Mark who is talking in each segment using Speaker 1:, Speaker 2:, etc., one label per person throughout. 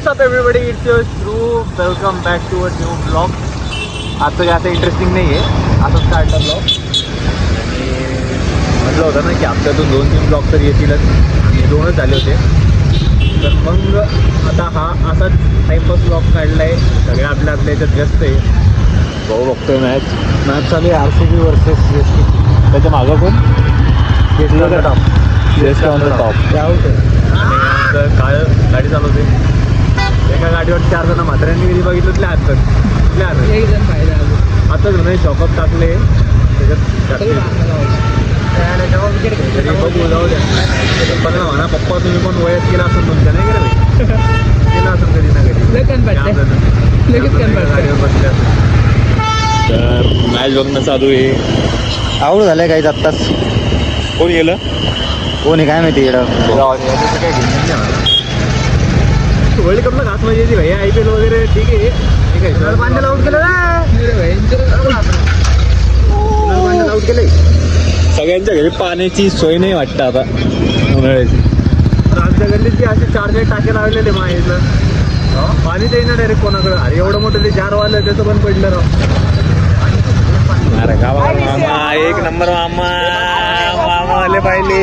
Speaker 1: What's up everybody, it's your Dhruv. Welcome back to a new blog. आजचं जास्त interesting नाही आहे, असंच काढला ब्लॉग. आणि म्हटलं होतं ना की हप्त्यातून 2-3 ब्लॉग तर येतीलच, आणि 2च झाले होते. तर मग आता हा असाच टाईमपास ब्लॉग काढला आहे. सगळे आपल्या याच्यात व्यस्त आहे. भाऊ बघतोय मॅच चालू आहे, RCB वर्सेस CSK. त्याच्या मागं कोण? CSK top. CSK on the top. त्या आणि काळ गाडी चालवते. एका गाडीवर 4 जण म्हाताऱ्यांनी कधी बघितलं तुला हातात एक जण फायदा आताच म्हणे शॉकअप टाकले त्याच्यात तरी बघू जाऊ द्या. पण म्हणा पप्पा तुम्ही पण वयात केला असून तुमच्या नाही गेलं केला असून कधी ना कधी गाडीवर बसले असेल. तर मॅच बघणं चालू आहे.
Speaker 2: आवड झालंय काही आत्ताच.
Speaker 1: कोण गेलं
Speaker 2: कोण आहे काय माहिती येडं.
Speaker 1: वर्ल्ड कपला खास मजा येते भाई. IPL वगैरे ठीक आहे. पांड्याला आउट केलं ना, आउट केलंय. सगळ्यांच्या घरी पाण्याची सोय नाही वाटतं आता उन्हाळ्याची. आमच्या गल्लीची असे 4 टाके लावलेले माहितलं पाणी ते ना डायरेक्ट कोणाकडं. अरे एवढं मोठं ते जार वाढलं त्याचं पण पडलं राव. अरे गावा मामा एक नंबर मामा आले पाहिले.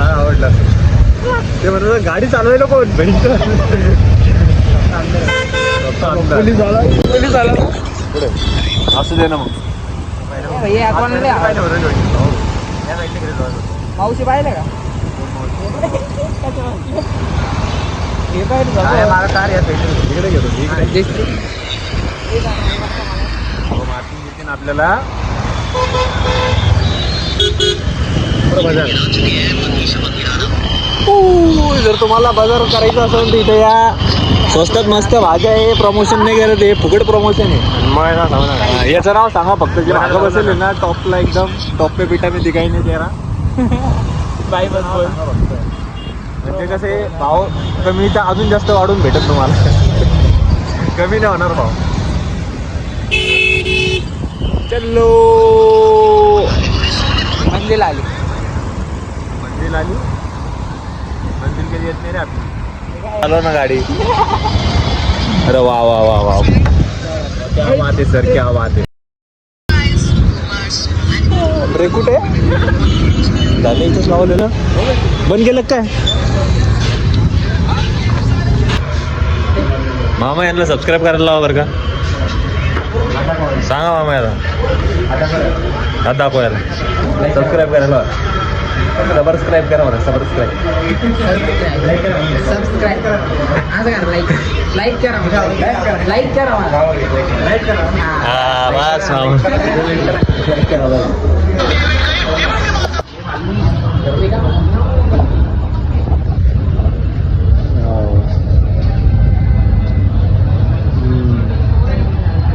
Speaker 1: आवडला ते म्हणत गाडी चालवायला कोण पोलीस आला पुढे असू दे ना. मग
Speaker 3: मावशी पाहिलं का?
Speaker 1: इकडे घेतो आपल्याला जर तुम्हाला बाजार करायचं असेल तर इथे या. स्वस्तात मस्त भाज्या आहे. प्रमोशन नाही करत आहे, फुकट प्रमोशन आहे. याचं नाव सांगा फक्त. जे भागा बसेल ना टॉपला एकदम टॉप पे पिठा मी दिखाई नाही तेरा बाय बस. म्हणजे कसे भाव कमी तर अजून जास्त वाढून भेटत तुम्हाला. कमी नाही होणार भाव. चलो
Speaker 3: मंदिर आली.
Speaker 1: मंदिर कधी येत नाही रे आपली. चालव ना गाडी. अरे वा वा वा वा, क्या बात आहे सर, क्या बात आहे. ब्रेक कुठे झाले? इथंच लावले ना. बंद केलं काय? मामा यांना सबस्क्राईब करायला लावा बरं का. सांगा मामा याला हात दाखवायला सबस्क्राईब करायला. सबस्क्राईब करा बरं. सबस्क्राईब
Speaker 3: लाईक करा.
Speaker 1: हा बस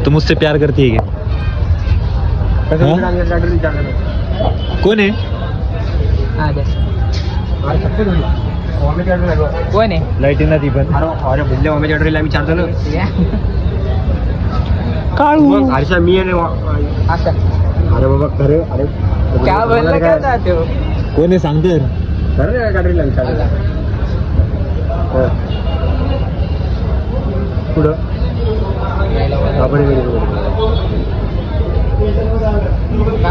Speaker 1: तू मुझसे प्यार करती है क्या? कोण आहे?
Speaker 3: कोण आहे?
Speaker 1: लाईटीना ती पण.
Speaker 2: अरे भुजल्या मम्मीच्या ऑर्डरला आम्ही चालतो ना.
Speaker 1: काळू
Speaker 2: हर्षा मी आणि
Speaker 3: असं
Speaker 1: अरे बाबा खरे. अरे
Speaker 3: काय बोलला काय जातो?
Speaker 1: कोण आहे सांगते.
Speaker 2: खरं गाडीला चालतो
Speaker 1: पुढं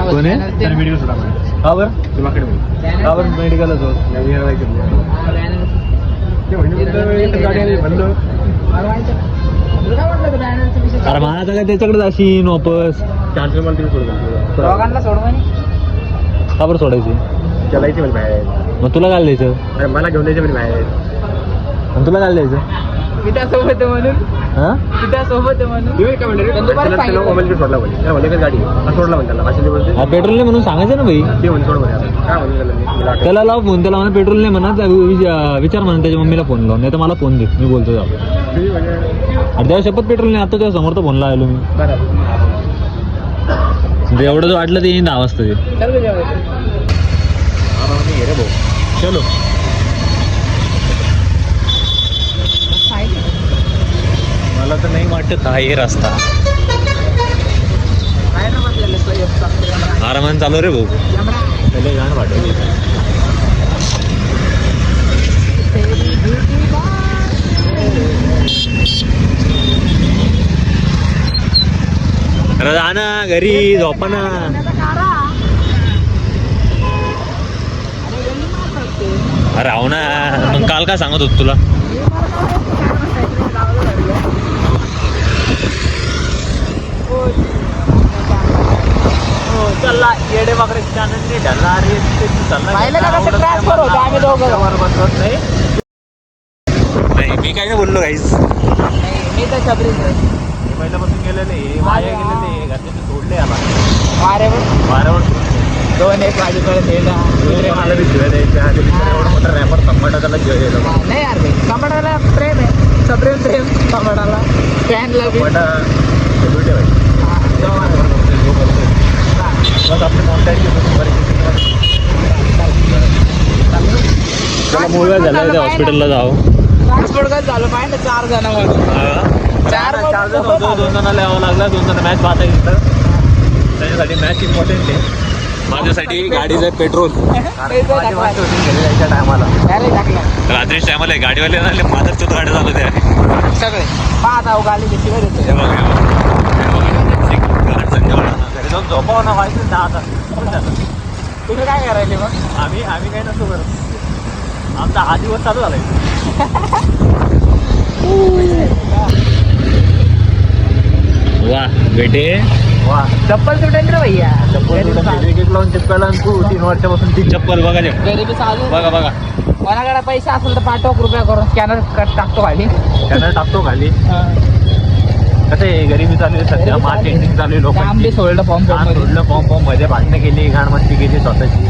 Speaker 1: कोण आहे?
Speaker 2: व्हिडिओ सुद्धा
Speaker 1: का बरं? का बरं मेडिकलच होत. अरे मला काय त्याच्याकडे जाशील वापस.
Speaker 2: चार्जर मला तुम्ही सोडतो.
Speaker 3: दोघांना सोड म्हणे.
Speaker 1: का बरं सोडायची?
Speaker 2: चलायची म्हणजे बाहेर.
Speaker 1: मग तुला काय द्यायचं?
Speaker 2: अरे मला घेऊन द्यायचं म्हणजे बाहेर.
Speaker 1: आणि तुला काय द्यायचं?
Speaker 3: पिठासोबत म्हणून.
Speaker 1: हा
Speaker 3: पिठासोबत म्हणून.
Speaker 2: तुम्ही काय म्हणले मोबाईल सोडला म्हणजे गाडी सोडला म्हणजे त्याला असे बोलते.
Speaker 1: हा पेट्रोल नाही म्हणून सांगायचं ना भाई.
Speaker 2: ते म्हणजे सोड म्हणजे काय म्हणलं
Speaker 1: त्याला लाव फोन. त्याला म्हणा पेट्रोल नाही म्हणा. विचार म्हणा त्याच्या मम्मीला फोन लावून. नाही तर मला फोन दे, मी बोलतो जाऊ. अरे तेव्हा शपथ पेट्रोल नाही. आता तेव्हा समोर तर फोन लावलो मी. एवढं जर वाटलं ते 10 वाजता ते. रे भाऊ चलो. मला तर नाही वाटत हा हे रस्ता. आरामान चालू रे भाऊ. पहिले गाणं वाटत अरे जा ना घरी झोपा ना. अरे राहू ना मग काल काय सांगत होत तुला. चला येडे वगैरे चॅनल नाही झाला अरे
Speaker 3: ट्रान्सफर होतो आम्ही दोघं
Speaker 1: बसवत नाही. मी काय नाही बोललो काहीच.
Speaker 3: मी तर छबरी
Speaker 1: पहिल्यापासून गेलेले वाया गेलेले घरचे सोडले आला
Speaker 3: वाऱ्यावर
Speaker 1: वाऱ्यावर
Speaker 3: 2-1 वाजेपर्यंत
Speaker 1: मला बी शिवाय द्यायच्या आधी एवढा मोठा रॅपर टमाटा त्याला शिवाय द्यायला.
Speaker 3: नाही यार भाई कमडाला प्रेम आहे सप्रेम प्रेम कमडाला फॅनला बी
Speaker 1: टमाटा शेड्यूल ठेवायची बस आपली मूळ झालं हॉस्पिटलला जाऊ.
Speaker 3: ट्रान्सपोर्ट कसं झालं पाहिजे 4 जणांवर
Speaker 1: 4 जण होतो 2 जणांना यावं लागलं 2 जण मॅच पाहता येतं त्याच्यासाठी मॅच इम्पॉर्टंट आहे. माझ्यासाठी गाडीचं पेट्रोल गेलेल्या टायमाला रात्रीच्या टायमाला गाडीवाले झाले माझ्याच गाड्या झालं त्या
Speaker 3: सगळे पाहत आहो गाडी कशी
Speaker 1: घरी जाऊन झोपावं ना व्हायचं ना आता
Speaker 3: तुम्ही काय करायले मग
Speaker 1: आम्ही काही नसतो करत. आमचा हा दिवस चालू झालाय. वा बेटे वा
Speaker 3: चप्पल तुटेल रे भैया
Speaker 1: एक लावून चिपकायला आणि तू 3 वर्षापासून ती चप्पल बघा
Speaker 3: गरीबी चालू
Speaker 1: बघा बघा.
Speaker 3: कोणाकडे पैसे असेल तर पाठवा कृपया करून स्कॅनर टाकतो खाली
Speaker 1: त्यानं टाकतो खाली. कसं आहे गरिबी चालू आहे सध्या मार्च एंडिंग चालू आहे. लोकांची
Speaker 3: आंबे सोडलं फॉर्म
Speaker 1: सोडलं फॉर्म मध्ये भांडणं केली घाण मस्ती केली स्वतःची.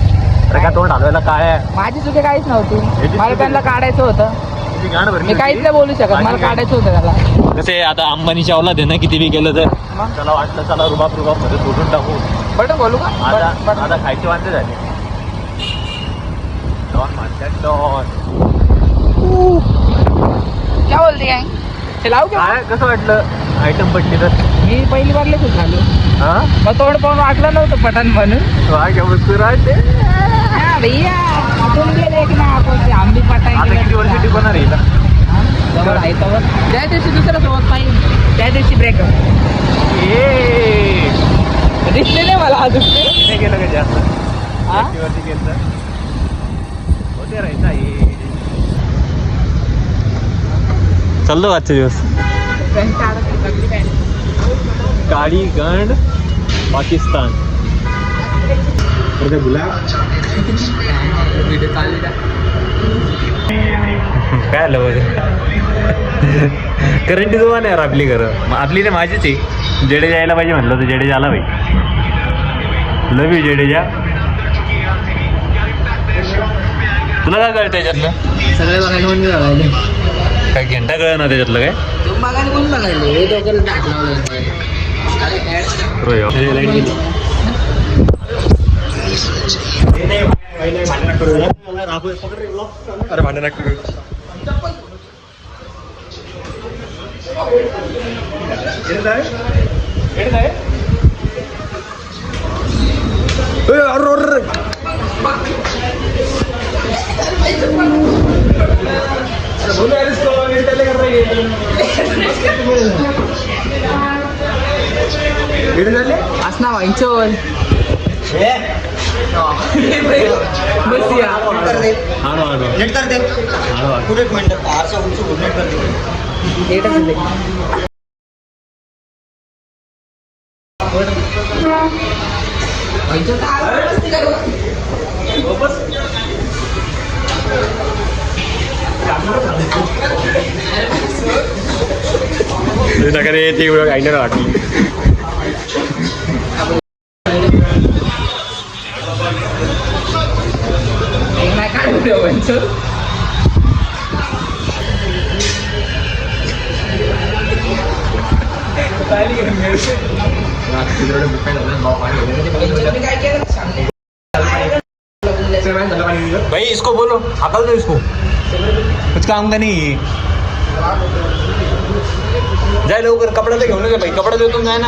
Speaker 1: तर का तोंड हलवायला काय आहे
Speaker 3: माझी चुकी काहीच नव्हती मला त्यांना काढायचं होतं.
Speaker 1: ती घाण भरली
Speaker 3: मी काहीच नाही बोलू शकत मला काढायचं होतं त्याला.
Speaker 1: कसे आता अंबानीच्या औलाद आहे ना किती बी केलं तर त्याला वाटलं चला रुबाब मध्ये सोडून टाकू.
Speaker 3: बट बोलू का
Speaker 1: आता खायचे वांदे झाले. डॉन म्हणतात डॉन.
Speaker 3: क्या बोलते काय ते लावू का
Speaker 1: काय कसं वाटलं आयटम पडली तर
Speaker 3: मी पहिली बारले खूप झालो
Speaker 1: हा
Speaker 3: मग तोंड पाहून वाटलं नव्हतं पठाण म्हणून
Speaker 1: काय वस्तू राहते.
Speaker 3: हा भैया आपण गेले की नाही आपण ते आंबी
Speaker 1: आता किती
Speaker 3: पठाण
Speaker 1: वर्ष टिकवणार येईल
Speaker 3: जवळ आहे तवर त्या दिवशी दुसरं सोबत पाहिजे त्या दिवशी ब्रेकअप दिसले नाही मला अजून ते
Speaker 1: नाही गेलं का जास्त
Speaker 3: हा?
Speaker 1: वरती गेलं तर होते राहायचं चाललो आजचे दिवस. काळी गंड पाकिस्तान काय आलं करंटी जोवा नाही यार आपली घरं आपली नाही माझीच आहे. जडेजा यायला पाहिजे म्हटलं तर जडेजा आला भाई. लव यू जडेजा. तुला काय कळतं त्याच्यातलं
Speaker 3: सगळे बघायला म्हणून बघायले
Speaker 1: काय घंटा कळ ना त्याच्यातलं काय
Speaker 3: तुम्ही बघायला कोण बघायले हे डोक्याला टाकलं
Speaker 1: लाईट गेली.
Speaker 2: अरे भांडण करू
Speaker 3: असना वांचोल बस या
Speaker 2: नेट कर दे पुढे एक मिनिट आरसा उंच नेट कर दे
Speaker 3: एकच आहे. वांचोल तर आवाज बसते का
Speaker 2: रे ते आईने वाटली
Speaker 3: एक नाही काढू वांचोल
Speaker 1: भाई इसको बोलो हकल दो इसको कुछ काम का नहीं जाय लवकर कपडा तर घेऊन घे भाई कपडा देतो जाय ना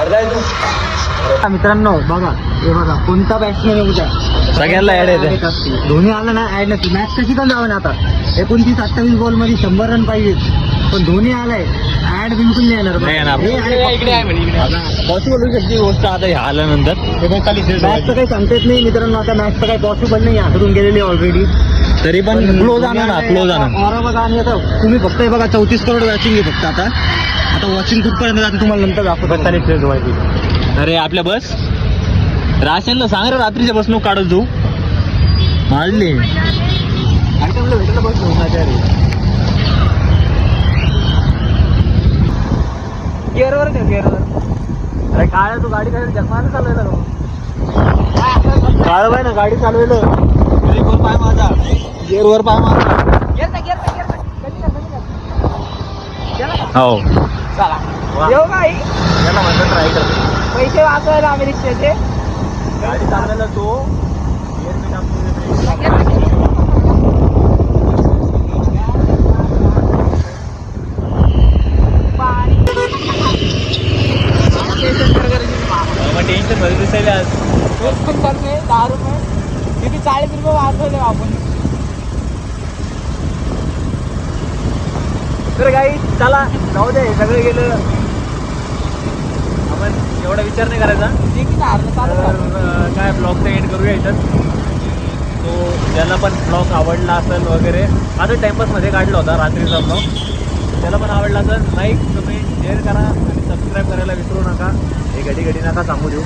Speaker 1: अर्धा तू
Speaker 2: मित्रांनो बघा हे बघा कोणता बॅट्समॅन येऊ द्या
Speaker 1: सगळ्यांना ऍड येते
Speaker 2: धोनी आला ना ऍड नसते मॅच कशी पण जावं ना आता 29-28 बॉल मध्ये 100 रन पाहिजेत पण धोनी आलाय ऍड बिलकुल नाही येणार
Speaker 1: पॉसिबल होऊ शकते गोष्ट आता ह्या आल्यानंतर
Speaker 2: मॅचचं काही सांगता येत नाही मित्रांनो आता मॅचचं काही पॉसिबल नाही हातून गेलेली ऑलरेडी
Speaker 1: तरी पण क्लोज आणा ना क्लोज आणा
Speaker 2: बघा आणि आता तुम्ही फक्त हे बघा 34 करोड वॉचिंग आहे फक्त आता वॉचिंग कुठपर्यंत जाते तुम्हाला नंतर दाखवतो
Speaker 1: अरे आपल्या बस राशनला सांग रे रात्रीच्या बस नको काढत जाऊ मारली
Speaker 2: भेटलं बस
Speaker 3: गिअरवर ठेव गिअरवर.
Speaker 2: अरे काय तू गाडी काय जगमानं चालवलं काळ बाय ना गाडी चालवलं
Speaker 1: ब्रेकवर पाय माझा गिअरवर पाय माझा
Speaker 3: गिअर ना गिअर ना गिअर ना कधी कर गेला का?
Speaker 1: हो
Speaker 3: चला
Speaker 2: वा.
Speaker 3: येऊ का आई
Speaker 2: याला म्हणतात ट्राय कर
Speaker 3: पैसे वाचवायला आम्ही रिक्षाचे
Speaker 2: गाडी चालवायला तो gear बी टाकून दे.
Speaker 1: टेन्शन मध्ये दिसायला आज
Speaker 3: पण करते 10 रुपये किती 40 रुपये वाचवले आपण.
Speaker 2: तर काही चला जाऊ दे सगळं गेलं आपण एवढा विचार नाही करायचा
Speaker 3: जे किती हारलं चालू
Speaker 2: तर
Speaker 3: राहतं.
Speaker 2: काय ब्लॉगचा एंड करूया याच्यात तो ज्याला पण ब्लॉग आवडला असेल वगैरे आता टाइमपासमध्ये काढला होता रात्रीचा ब्लॉग त्याला पण आवडला असेल लाईक कमेंट शेअर करा आणि सबस्क्राईब करायला विसरू नका हे घडी घडी नका सांगू देऊ